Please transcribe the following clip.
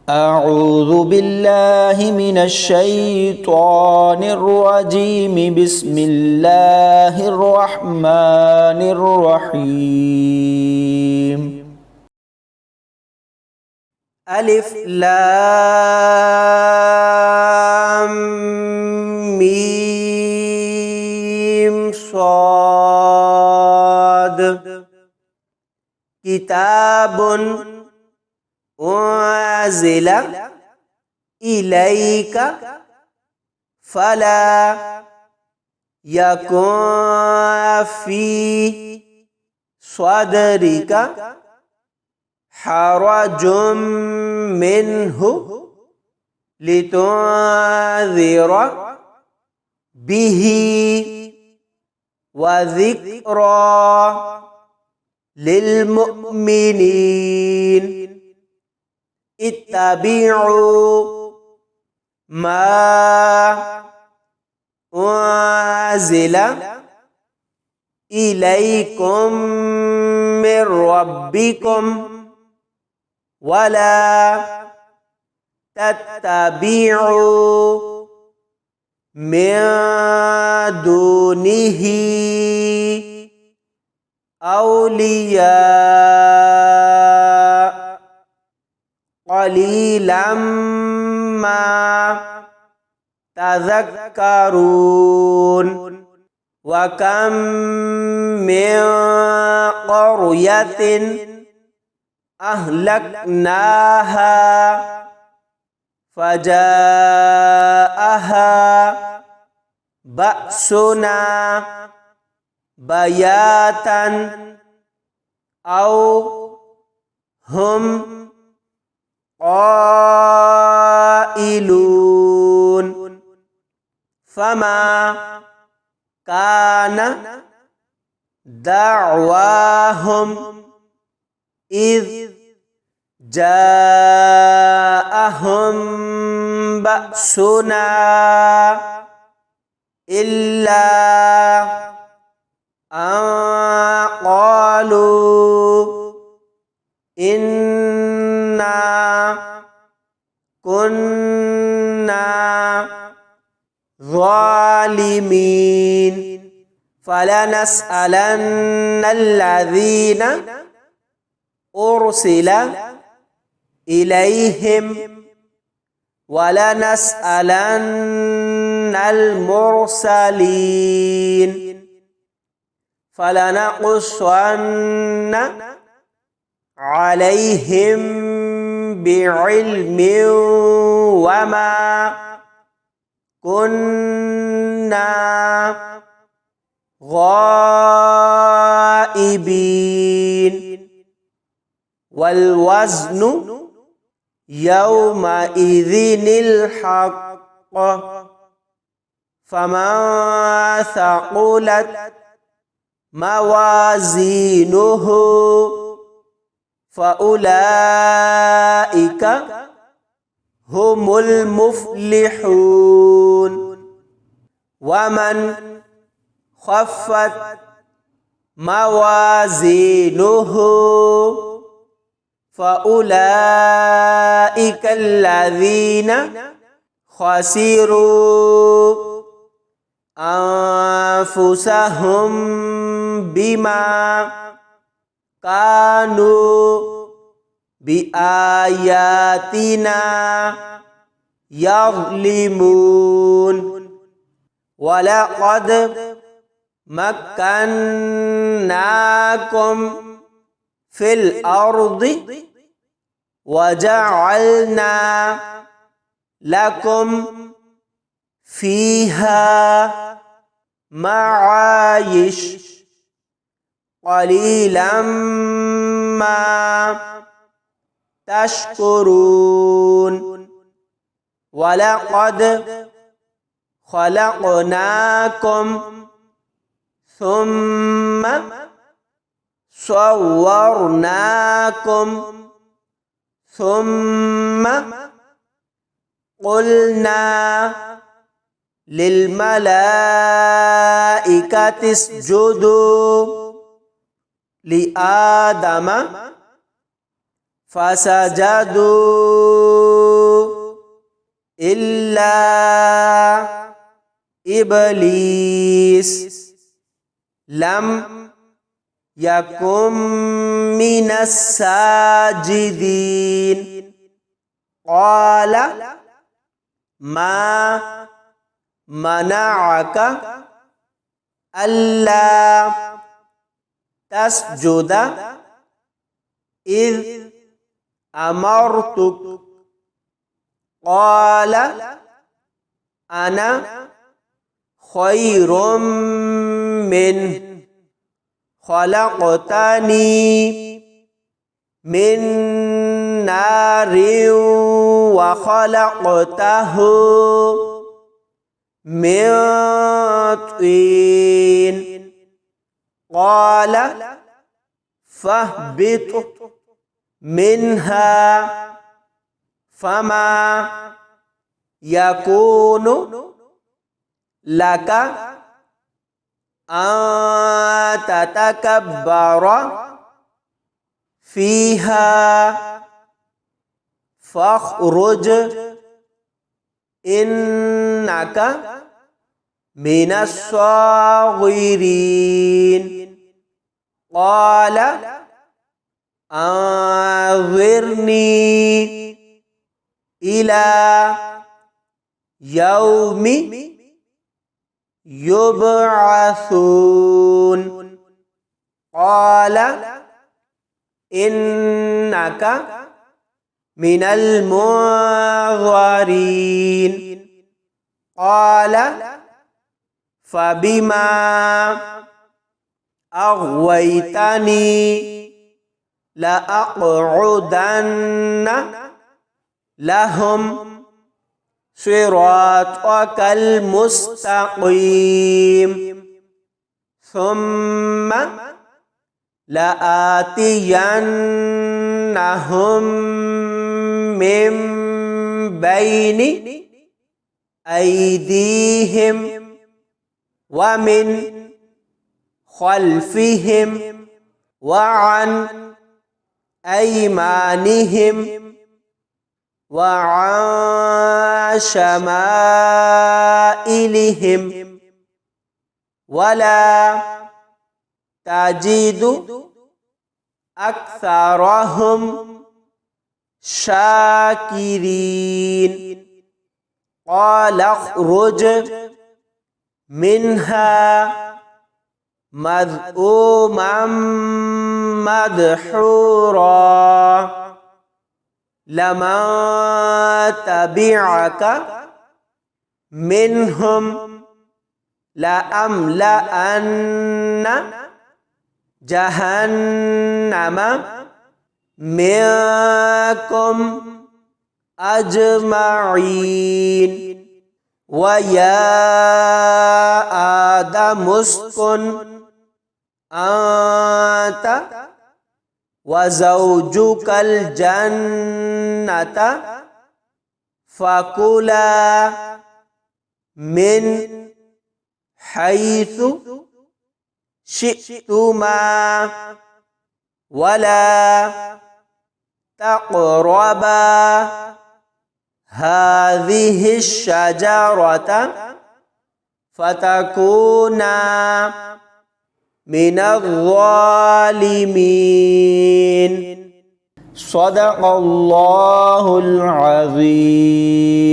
أعوذ بالله من الشيطان الرجيم بسم الله الرحمن الرحيم ألف لام ميم صاد كتاب أنزل إليك فلا يكن في صدرك حرج منه لتنذر به وذكرى للمؤمنين اتبعوا ما أنزل إليكم من ربكم ولا تتبعوا من دونه أولياء قليلا ما تذكرون وكم من قرية أهلكناها فجاءها بأسنا بياتا أو هم قائلون فما كان دعواهم إذ جاءهم بأسنا إلا أن قالوا إنا كنا ظالمين فلنسألن الذين أرسل إليهم ولنسألن المرسلين فلنقصن عليهم بعلم وما كنا غائبين والوزن يومئذ الحق فمن ثقلت موازينه فأولئك هم المفلحون ومن خفت موازينه فأولئك الذين خسروا أنفسهم بما كانوا بآياتنا يظلمون ولقد مكناكم في الأرض وجعلنا لكم فيها معايش قليلا ما تشكرون ولقد خلقناكم ثم صورناكم ثم قلنا للملائكة اسجدوا لآدم فسجدوا إلا إبليس لم يكن من الساجدين قال ما منعك ألا تسجد إذ أمرتك قال أنا خير منه خلقتني من نار وخلقته من طين قال فاهبط منها فما يكون لك أن تتكبر فيها فاخرج إنك من الصاغرين قال أنظرني إلى يوم يبعثون قال إنك من المنظرين قال فبما أغويتني لأقعدن لهم صراطك المستقيم ثم لآتينهم من بين أيديهم ومن خلفهم وعن أيمانهم وعن شمائلهم ولا تجد أكثرهم شاكرين قال اخرج منها مذءوما مدحورا لمن تبعك منهم لأملأن جهنم منكم أجمعين ويا آدم اسكن أنت وزوجك الجنة فكلا من حيث شئتما ولا تقربا هذه الشجرة فتكونا من الظالمين صدق الله العظيم.